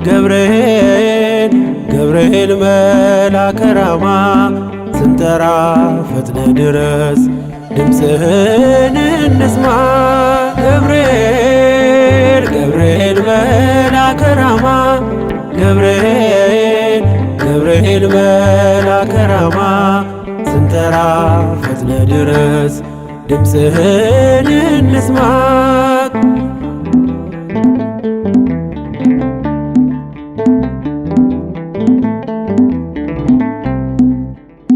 ገብርኤል ገብርኤል መልአከ ራማ ስንጠራ ፈጥነ ድረስ ድምፅህን እንስማ። ገብርኤል ገብርኤል መልአከ ራማ ገብርኤል ገብርኤል መልአከ ራማ ስንጠራ ፈጥነ ድረስ ድምፅህን እንስማ።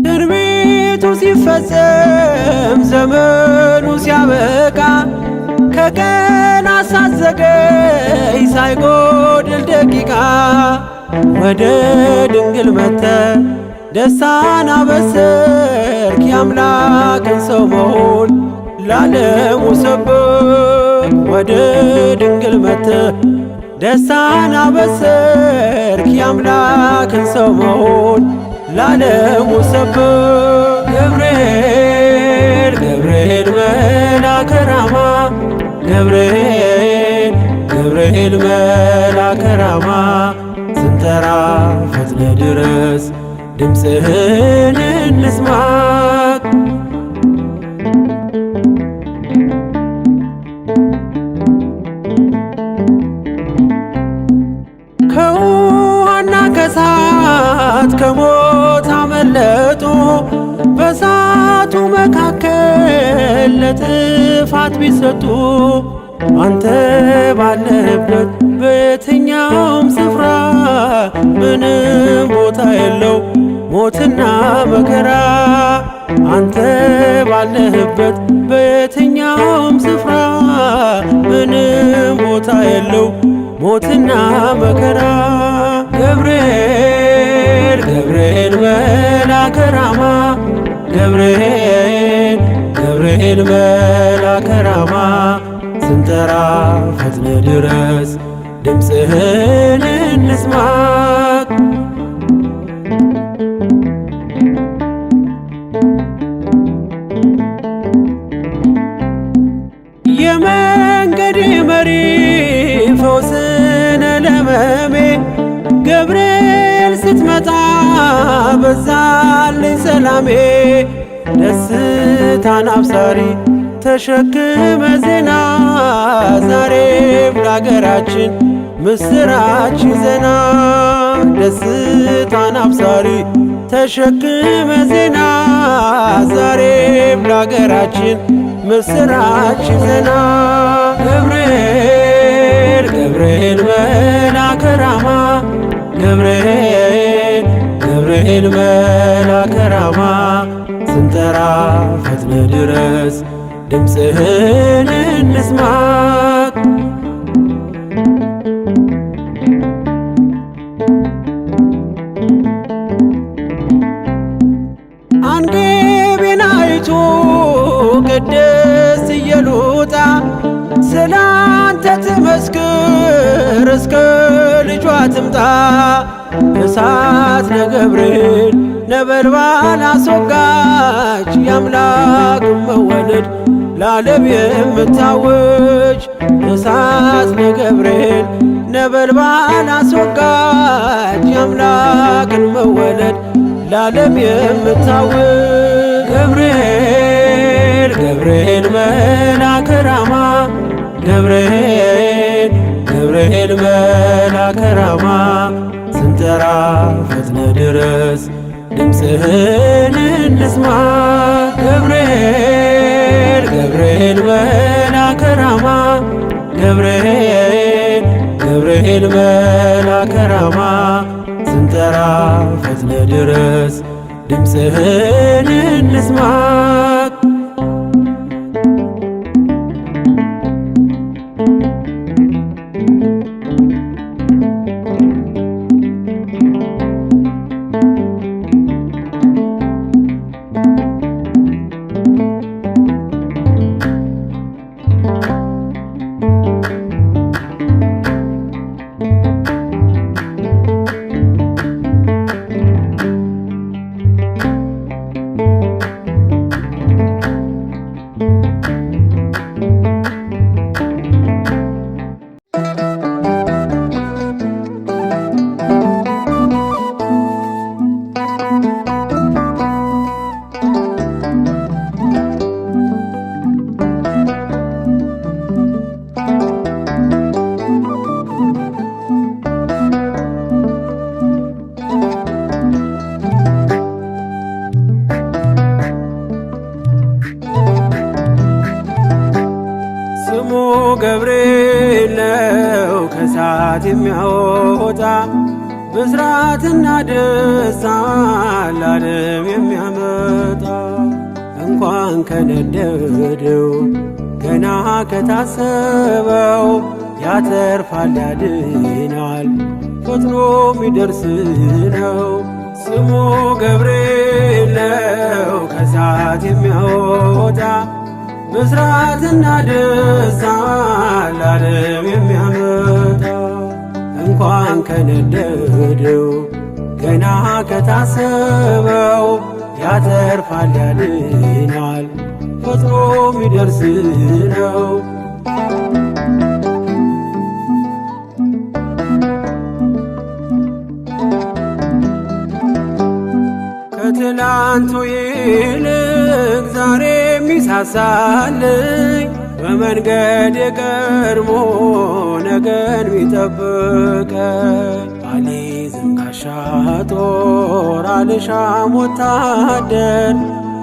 ትንቢቱ ሲፈጸም ዘመኑ ሲያበቃ ከቀናት ሳትዘገይ ሳይጎድል ደቂቃ ወደ ድንግል መጥተ ደስታን አበሰርክ የአምላክን ሰው መሆን ለዓለሙ ሰበክ። ወደ ድንግል መጥተ ደስታን አበሰርክ የአምላክን ሰው መሆን ለዓለሙ ሰበክ። ገብርኤል ገብርኤል መልአከ ራማ ገብርኤል ገብርኤል መልአከ ራማ ስንጠራ ፈጥነ ድረስ ድምፅህን እንስማ። ከውሃና ከእሳት ከሞት አመለጡ በእሳቱ መካከል ለጥፋት ቢሰጡ አንተ ባለህበት በየትኛውም ስፍራ ምንም ቦታ የለው ሞትና መከራ። አንተ ባለህበት በየትኛውም ስፍራ ምንም ቦታ የለው ሞትና መከራ። ገብርኤል ገብርኤል መልአከ ራማ ገብርኤል ገብርኤል መልአከ ራማ ስንጠራ ፈጥነ ድረስ ድምፅህን እንስማ። የመንገዴ መሪ ፈውስነ ለሕመሜ ገብርኤል ስትመጣ በዛልኝ ሰላሜ። ደስታን አብሳሪ ተሸክመ ዜና ዛሬም ለአገራችን ምስራች ዜና። ደስታን አብሳሪ ተሸክመ ዜና ዛሬም ለአገራችን ምስራች ዜና። ገብርኤል ገብርኤል መልአከ ራማ ገብርኤል ገብርኤል መልአከ ራማ ስንጠራ ፈጥነ ድረስ ድምፅህን እንስማ። አንገቤን አይቶ ቅድስት ኢየሉጣ ስላንተ ትመስክር እስከ ልጇ ትምጣ። እሳት ነገብርኤል ነበልባል አስወጋች የአምላክን መወለድ ለዓለም የምታውጅ። እሳት ነገብርኤል ነበልባል አስወጋች የአምላክን መወለድ ለዓለም የምታውጅ። ገብርኤል ገብርኤል መልአከ ራማ ገብርኤል ገብርኤል መልአከ ራማ ስንጠራ ፈጥነ ድረስ ድምፅህን እንስማ። ገብርኤል ገብርኤል መልአከ ራማ ገብርኤል ገብርኤል መልአከ ራማ ስንጠራ ፈጥነ ድረስ ድምፅህን እንስማ። የሚያወጣ ብስራትና ደስታ ለዓለም የሚያመጣ እንኳን ከነደደው ገና ከታሰበው ያተርፋል ያድናል ፈጥኖ ሚደርስ ነው። ስሙ ገብርኤል ነው ከእሳት የሚያወጣ ብስራትና ደስታ ለዓለም የሚያመጣ እንኳን ከነደደው ገና ከታሰበው ያተርፋል ያድናል ፈጥኖ ሚደርስ ነው። ከትላንቱ ይልቅ ዛሬ ሚሳሳልኝ በመንገድ የቀድሞ ነገን ሚጠብቀኝ አልይዝም ጋሻ ጦር አልሻም ወታደር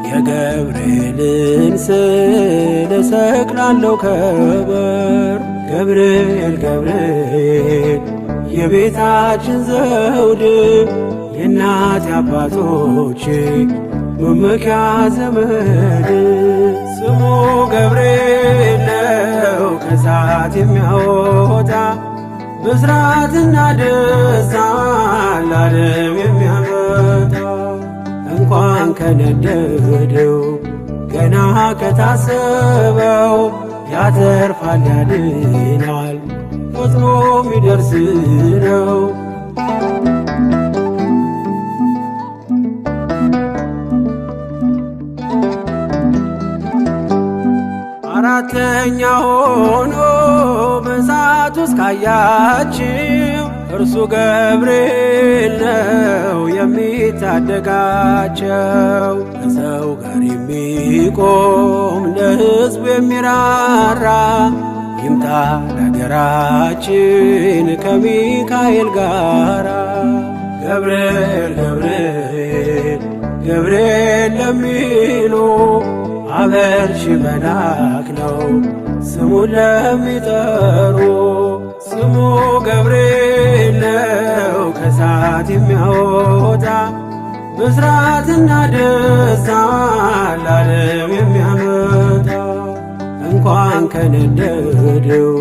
የገብርኤልን ስዕል እሰቅላለሁ ከበር። ገብርኤል ገብርኤል የቤታችን ዘውድ የእናት አባቶቼ መመኪያ ዘመድ ስሙ ገብርኤል ነው ከእሳት የሚያወጣ ብስራትና ደስታ ለዓለም የሚያመጣ እንኳን ከነደደው ገና ከታሰበው ያተርፋል ያድናል ፈጥኖ ሚደርስ ነው። አራተኛ ሆኖ በእሳት ውስጥ ካያችው እርሱ ገብርኤል ነው የሚታደጋቸው። ከሰው ጋር የሚቆም ለሕዝቡ የሚራራ ይምጣ ለአገራችን ከሚካኤል ጋራ። ገብርኤል ገብርኤል ገብርኤል ለሚሉ አበርሺ መልአክ ነው ስሙን ለሚጠሩ። ስሙ ገብርኤል ነው ከእሳት የሚያወጣ ብስራትና ደስታ ለዓለም የሚያመጣ እንኳን ከነደደው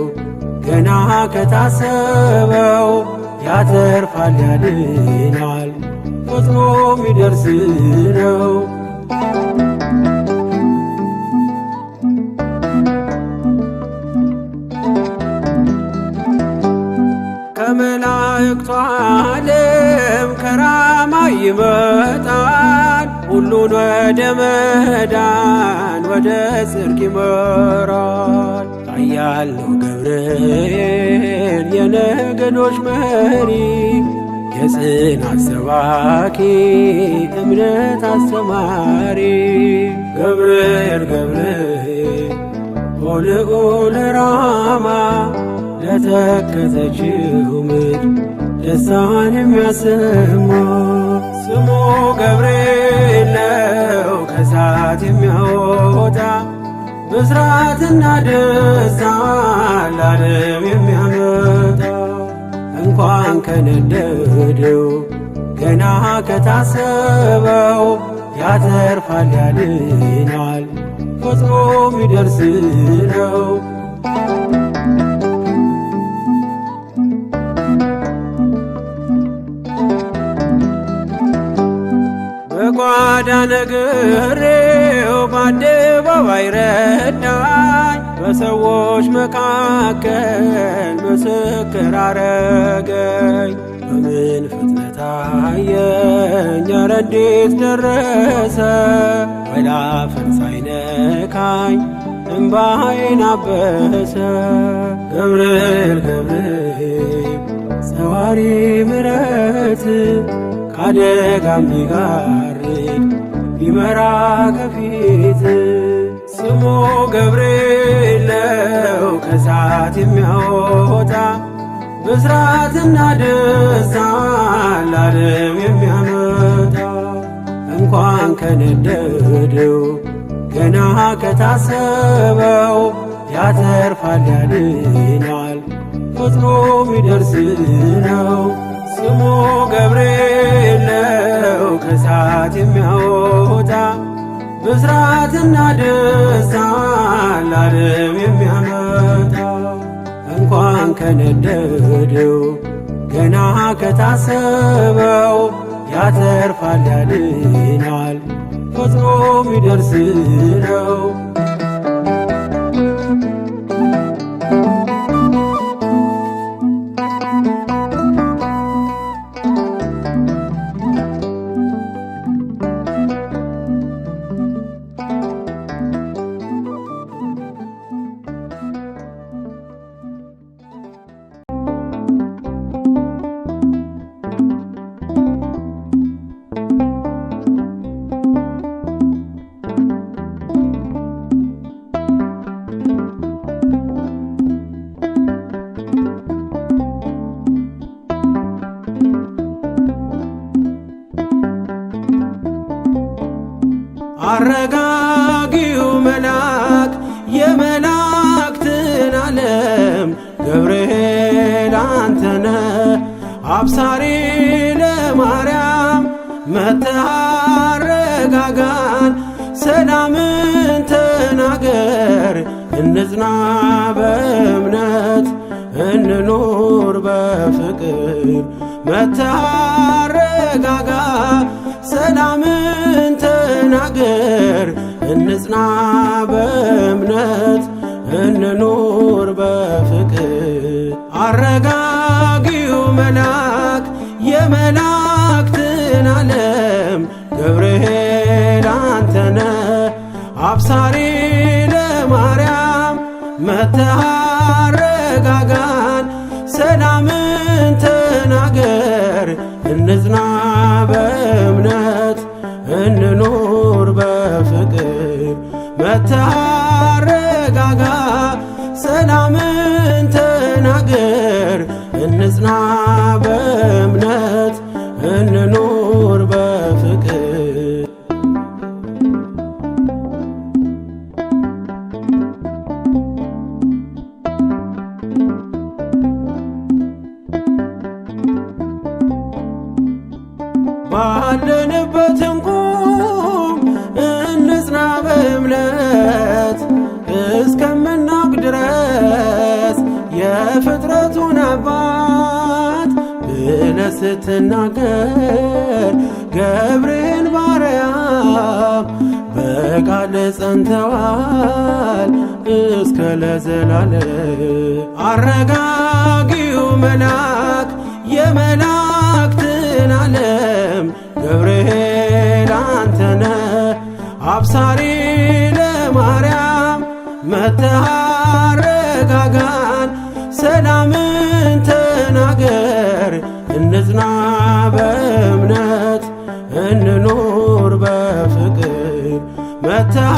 ገና ከታሰበው ያተርፋል ያድናል ፈጥኖ ሚደርስ ነው። ከመላእክቱ ዓለም ከራማ ይመጣል ሁሉን ወደ መዳን ወደ ጽድቅ ይመራል። ኃያል ነው ገብርኤል የነገዶች መሪ የጽናት ሰባኪ እምነት አስተማሪ። ገብርኤል ገብርኤል ሆልዑል ራማ ለተከዘችው ምድር ደስታን የሚያሰማ ስሙ ገብርኤል ነው ከእሳት የሚያወጣ ብስራትና ደስታ ለዓለም የሚያመጣ እንኳን ከነደደው ገና ከታሰበው ያተርፋል ያድናል ፈጥኖ ሚደርስ ነው። በጓዳ ነግሬው በአደባባይ ረዳኝ በሰዎች መካከል ምስክር አረገኝ። በምን ፍጥነት አየኝ ኧረ እንዴት ደረሰ ወላፈን ሳይነካኝ እምባዬን አበሰ። ገብርኤል ገብርኤል ሰዋሪ ምሕረት ከአደጋ ሚጋርድ ቢመራ ከፊት ስሙ ገብርኤል ነው ከእሳት የሚያወጣ ብስራትና ደስታ ለዓለም የሚያመጣ እንኳን ከነደደው ገና ከታሰበው ያተርፋል ያድናል ፈጥኖ ሚደርስ ነው። ስሙ ገብርኤል ነው ከእሳት የሚያወጣ ብስራትና ደስታን ለዓለም የሚያመጣ እንኳን ከነደደው ገና ከታሰበው ያተርፋል ያድናል ፈጥኖ ሚደርስ ነው። አረጋጊው መልአክ የመላእክትን ዓለም ገብርኤል አንተነ አብሳሪ ለማርያም መጥተህ አረጋጋን ሰላምን ተናገር እንጽና በእምነት እንኑር በፍቅር መጥተህ አረጋጋ ሰላምን ተናገር እንጽና በእምነት እንኑር በፍቅር አረጋጊው መልአክ የመላእክትን ዓለም ገብርኤል አንተነ አብሳሪ ለማርያም መጥተህ አረጋጋን ሰላምን ተናገር እንጽና በእምነት እንኑር በፍቅር መጥተህ አረጋጋ ሰላምን ተናገር እንጽና በእምነት እንኑር በፍቅር ባለንበት እንቁም እንጽና በእምነት እስከምናውቅ ድረስ የፍጥረቱን አባት ብለህ ስትናገር ገብርኤል ባርያም በቃል ጸንተዋል እስከ ለዘላለም አረጋጊው መልአክ የመላእክትን ዓለም ገብርኤል አንተነ አብሳሪ ለማርያም መጥተህ አረጋጋን ሰላምን ተናገር እንጽና በእምነት እንኑር በፍቅር መጥተህ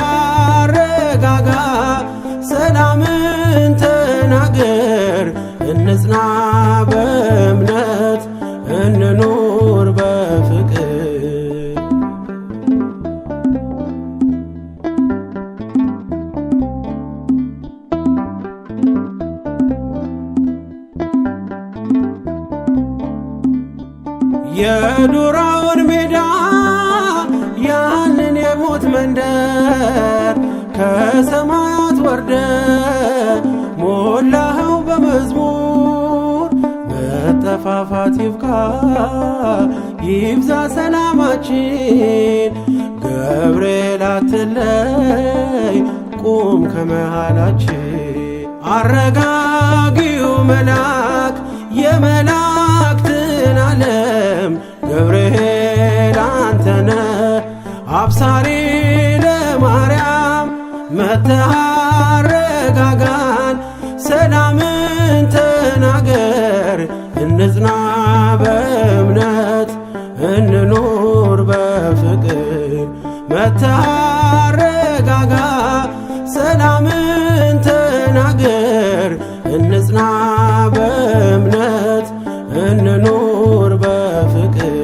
አረጋጋ ሰላምን ተናገር እንጽና በእምነት እንኑር በፍቅር የዱራውን ሜዳ ያንን የሞት መንደር ከሰማያት ወርደ ሞላኸው በመዝሙር መጠፋፋት ይብቃ ይብዛ ሰላማችን ገብርኤል አትለይ ቁም ከመሃላችን አረጋጊው መልአክ የመላእክትን ዓለም ገብርኤል አንተነ አብሳሪ ለማርያም መጥተህ አረጋጋን ሰላምን ተናገር እንጽና በእምነት እንኑር በፍቅር መጥተህ አረጋጋ ሰላምን ተናገር እንጽና በእምነት እንኑር በፍቅር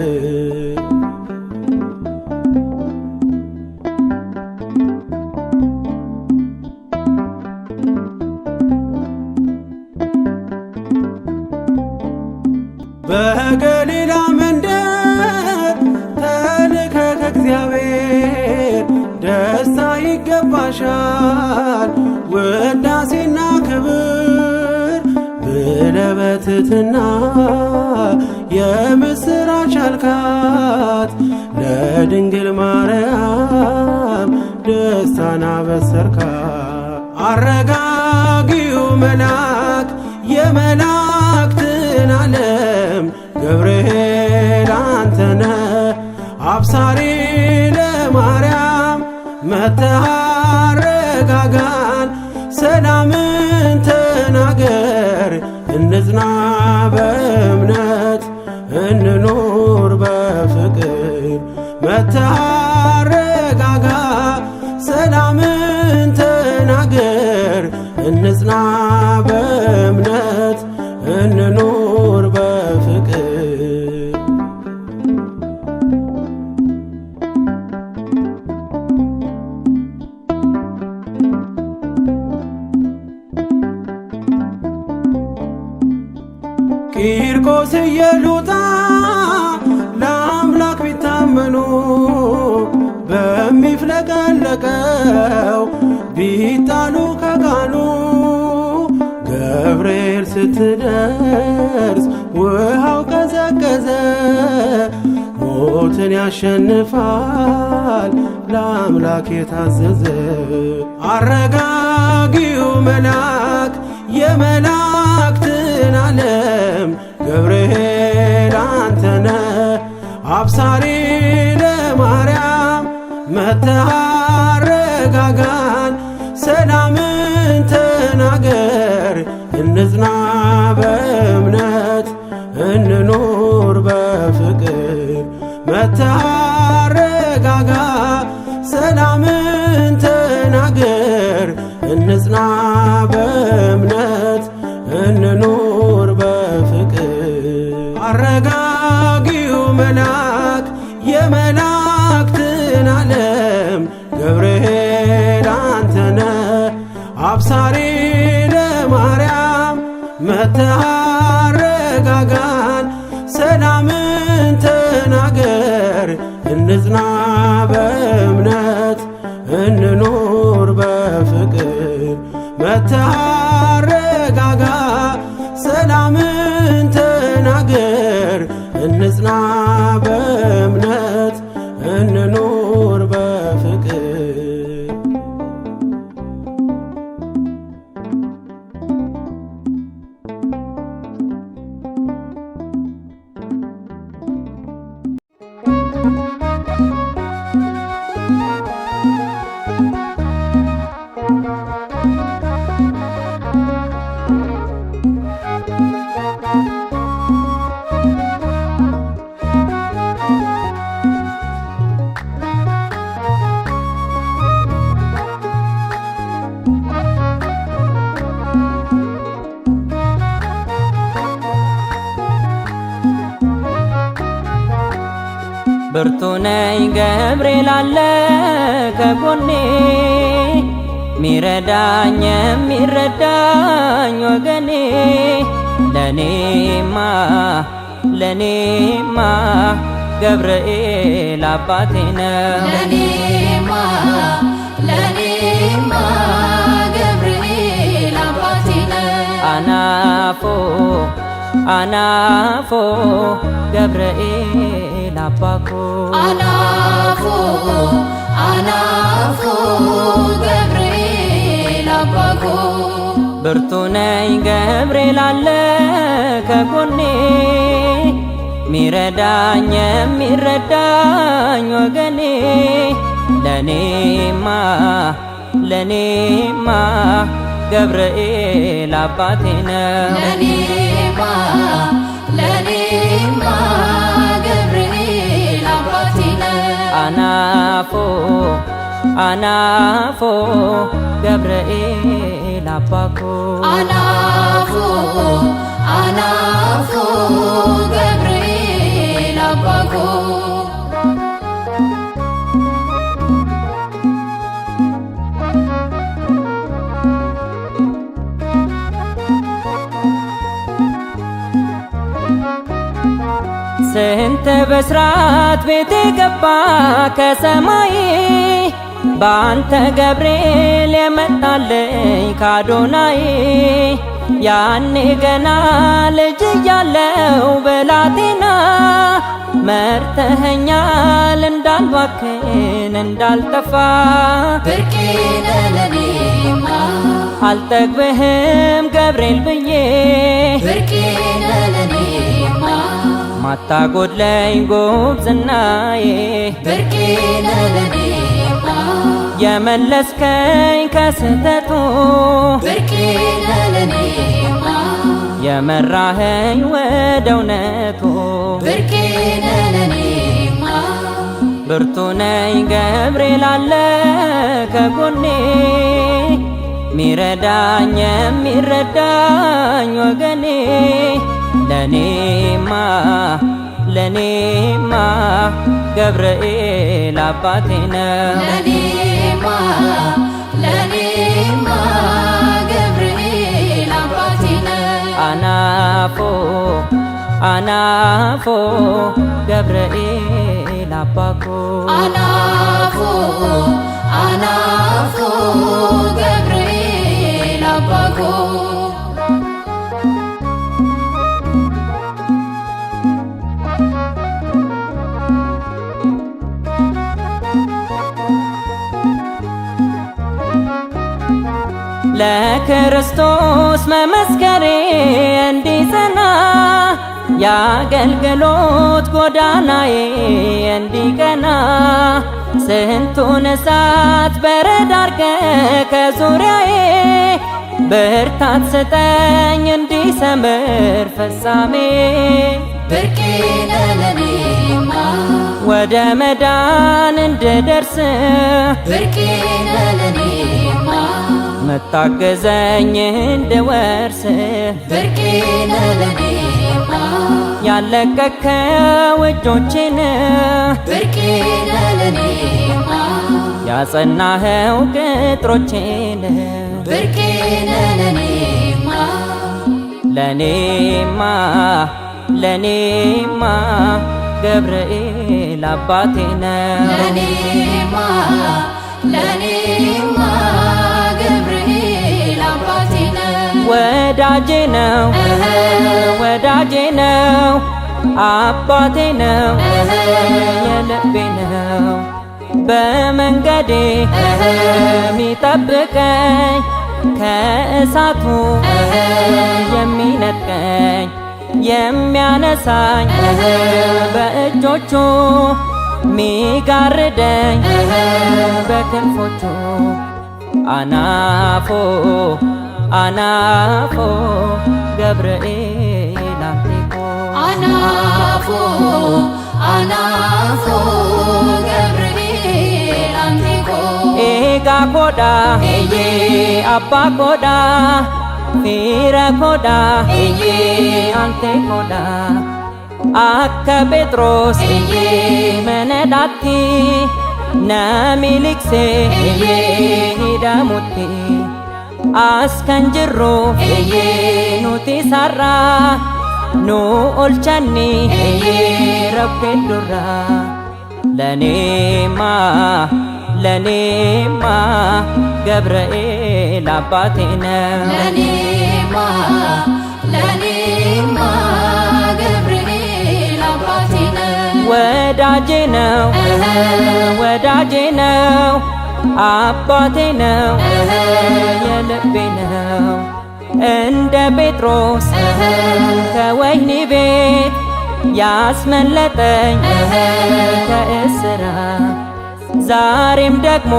በገሊላ መንደር ተልከ ከእግዚአብሔር ደስታ ይገባሻል ውዳሴና ክብር ብለህ በትሕትና የምስራች አልካት ለድንግል ማርያም ደስታን አበሰርካት። አረጋጊው መልአክ የመላእክትን ዓለም ገብርኤል አንተነ አብሳሪ ለማርያም መጥተህ አረጋጋን ሰላምን ተናገር እንጽና በእምነት እንኑር በፍቅር መጥተህ አረጋጋ ሰላምን ተናገር እንጽና በእምነት እንኑር በፍቅር። ቂርቆስ ኢየሉጣ ለአምላክ ቢታመኑ በሚፍለቀለቀው ቢጣሉ ከጋኑ ገብርኤል ስትደርስ ውሃው ቀዘቀዘ። ሞትን ያሸንፋል ለአምላክ የታዘዘ አረጋጊው መልአክ የመላእክትን ዓለም ገብርኤል አንተነ አብሳሪ ለማርያም መጥተህ አረጋጋን ሰላምን ተናገር እንጽና በእምነት እንኑር በፍቅር መጥተህ አረጋጋ ሰላምን ተናገር እንጽና በእምነት እንኑር በፍቅር። አረጋጊው መልአክ የመላእክትን ዓለም ገብርኤል አንተነ አብሳሪ ለማርያም መጥተህ አረጋጋን ሰላምን ተናገር እንጽና በእምነት እንኑር በፍቅር መጥተህ አረጋጋ ሰላምን ተናገር እንጽና በእምነት እንኑር በፍቅር። ብርቱ ነኝ ገብርኤል አለ ከጎኔ ሚረዳኝ የሚረዳኝ ወገኔ ለኔማ ገብርኤል አባቴ ነው። ለኔማ ገብርኤል አባቴ ነው። አናፎ ገብርኤል አባኮ አናፎ ገብርኤል አባኮ ብርቱ ነኝ ገብርኤል አለ ከጎኔ ሚረዳኝ የሚረዳኝ ወገኔ ለኔማ ገብርኤል አባቴ ነው። ለኔማ ገብርኤል አባቴ ነው። አናፎ ገብርኤል አባኮ አናፎ ገብርኤል አባኮ ስንት ብስራት ቤቴ ገባ ከሰማይ በአንተ ገብርኤል የመጣልኝ ካዶናይ ያኔ ገና ልጅ እያለው ብላቴና መርተኸኛል እንዳልባክን እንዳልጠፋ ብርቄ ነህ ለኔማ አልጠግብህም ገብርኤል ብዬ ብርቄ ነህ ለኔማ ማታጎድለኝ ጉብዝናዬ ብርቄ ነህ ለኔማ የመለስከኝ ከስህተቱ ብርቄ ነህ ለኔማ የመራኸኝ ወደ እውነቱ ብርቄ ነህ ለኔማ ብርቱ ነኝ ገብርኤል አለ ከጎኔ ሚረዳኝ የሚረዳኝ ወገኔ ለኔማ ገብርኤል አባቴ ነው ለኔማ ገብርኤል አባቴ ነው አናፎ ገብርኤል አባኮ አናፎ ገብርኤል አባኮ ለክርስቶስ መመስከሬ እንዲጸና የአገልግሎት ጎዳናዬ እንዲቀና ስንቱን እሳት በረድ አርገህ ከዙሪያዬ ብርታት ስጠኝ እንዲሰምር ፍጻሜ ብርቄ ነህ ለኔማ ወደ መዳን እንድደርስ ብርቄ ነህ ለኔማ መታገዘኝ እንድወርስ ብርቄ ነህ ለኔማ ያለቀከው እጆቼን ብርቄ ነህ ለኔማ ያጸናኸው ቅጥሮቼን ብርቄ ነህ ለኔማ ገብርኤል አባቴ ነው ለኔማ ገብርኤል አባቴ ነው ወዳጄ ነው አባቴ ነው የልቤ ነው በመንገዴ ሚጠብቀኝ ከእሳቱ የሚነጥቀኝ የሚያነሳኝ በእጆቹ ሚጋርደኝ በክንፎቹ አናፎ ገብርኤል አንቴኮ አናፎ ገብርኤል አንቴኮ ኤጋ ኮዳ ኤዬ አባ ኮዳ ፊረ ኮዳ ኤዬ አንቴ ኮዳ አከ ጴጥሮስ ኤዬ መነዳቲ ነሚሊክሴ ኤዬ ሂደሙቲ አስከንጅሮ ኤዬ ኑቲ ሳራ ኑ ኦልቸኒ ኤዬ ረብኬዱራ ለኔማ ገብርኤል አባቴ ነው ለኔማ ገብርኤል አባቴ ነው ወዳጄ ነው አባቴ ነው የልቤ ነው እንደ ጴጥሮስ ከወህኒ ቤት ያስመለጠኝ ከእስራት ዛሬም ደግሞ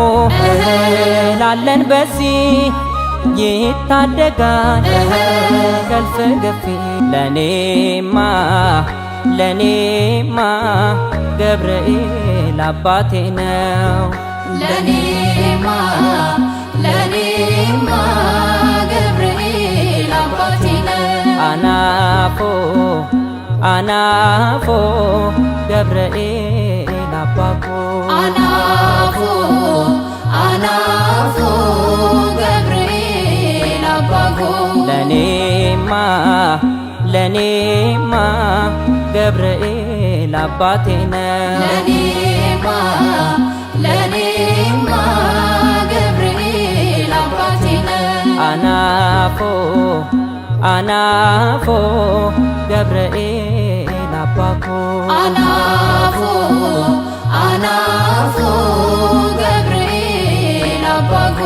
ላለን በዚህ ይታደጋል ከልፍ ገፊ ለኔማ ገብርኤል አባቴ ነው ለኔማ ገብርኤል አባቴ ነው አናፎ ገብርኤል አባኮ አናፎ ገብርኤል አባኮ ለኔማ ገብርኤል አባቴ ነው። ለኔማ ገብርኤል አባቴ ነው። አናፎ አናፎ ገብርኤል አባኮ አናፎ አናፎ ገብርኤል አባኮ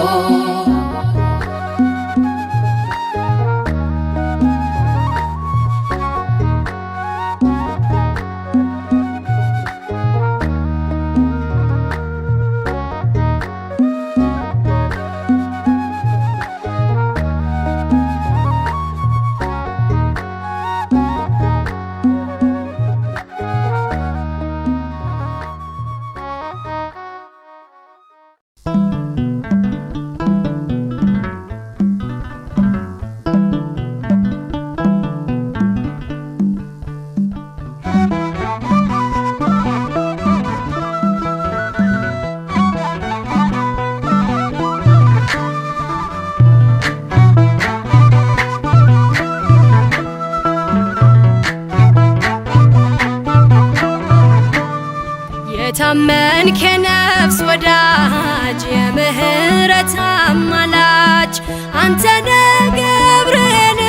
የታመንክ የነፍስ ወዳጅ የምህረት አማላጅ አንተነ ገብርኤል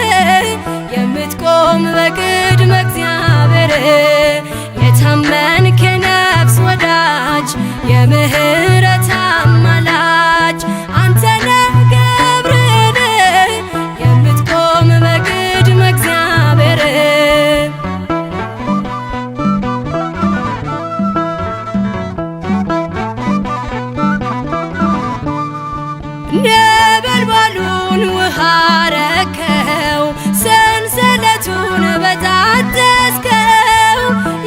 የምትቆም በቅድመ እግዚአብሔር የታመንክ የነፍስ ወዳጅ የምህረት አማላጅ አንተነ ገብርኤል የምትቆም በቅድመ እግዚአብሔር ነበልባሉን ውሃ ረከው ሰንሰለቱን በጣጠስከው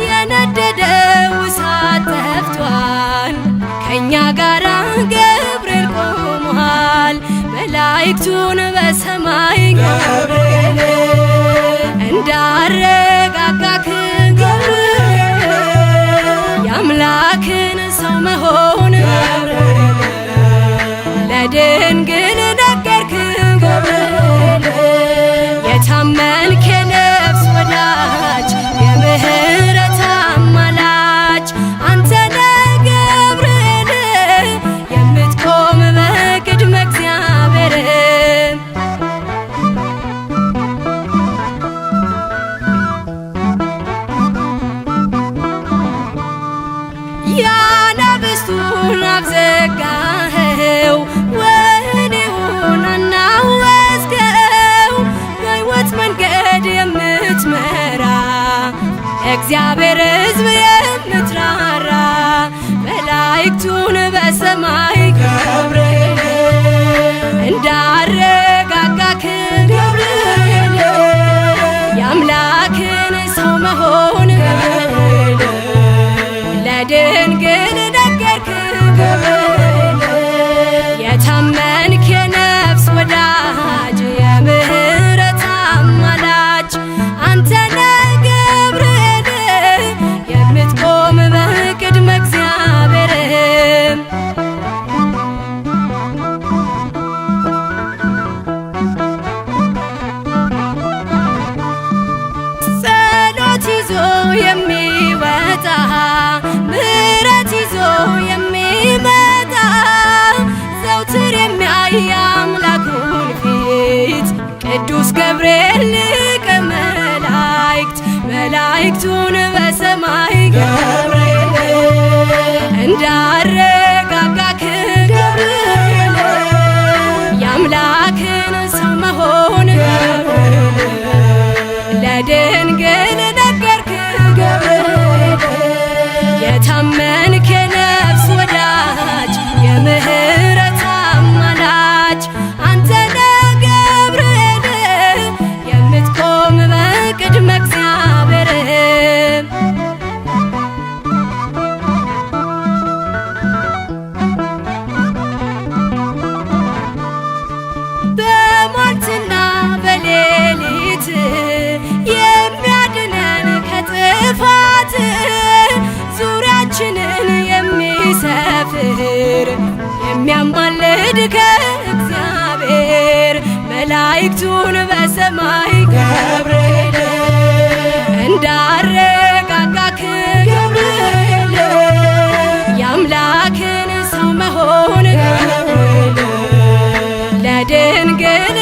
የነደደው እሳት ጠፍቷል ከእኛ ጋራ ገብርኤል ቆሟል መላእክቱን በሰማይ ገብርኤል እንዳረጋጋክ ገብርኤል የአምላክን ሰው መሆን ለድንግል ነገርክ ገብርኤል የታመንክ የነፍስ ወዳጅ የምህረት አማላጅ አንተነ ገብርኤል የምትቆም በቅድመ እግዚአብሔር ያናብስቱን አፍ ዘጋኸው ወህኒውን አናወጽከው በሕይወት መንገድ የምትመራ እግዚአብሔር ሕዝብ የምትራራ መላእክቱን በሰማይ ገብርኤል እንዳረጋጋክ ገብርኤል የአምላክን ሰው መሆን ለድንግል ነገርክ ገብርኤል የታመንክ የነፍስ ወዳጅ የምህረት አማላጅ አንተነ ገብርኤል የምትቆም በቅድመ እግዚአብሔር ጸሎት ይዞ የሚወጣ ምሕረት ይዞ የሚመጣ ዘውትር የሚያይ አምላኩን ፊት ቅዱስ ገብርኤል ሊቀ መላእክት መላእክቱን በሰማይ ገብርኤል እንዳረጋጋክ ገብርኤል የአምላክን ሰው መሆን ለድንግል ነገርክ ገብርኤል የታመንክ የነፍስ ወዳጅ የምህረት አማላጅ አንተነ ገብርኤል የምትቆም በቅድመ እግዚአብሔር በሟርትና በሌሊት የሚያድነን ከጥፋት ዙሪያችንን የሚሰፍር የሚያማልድ ከእግዚአብሔር መላእክቱን በሰማይ ገብርኤል እንዳረጋጋክ ለድንግል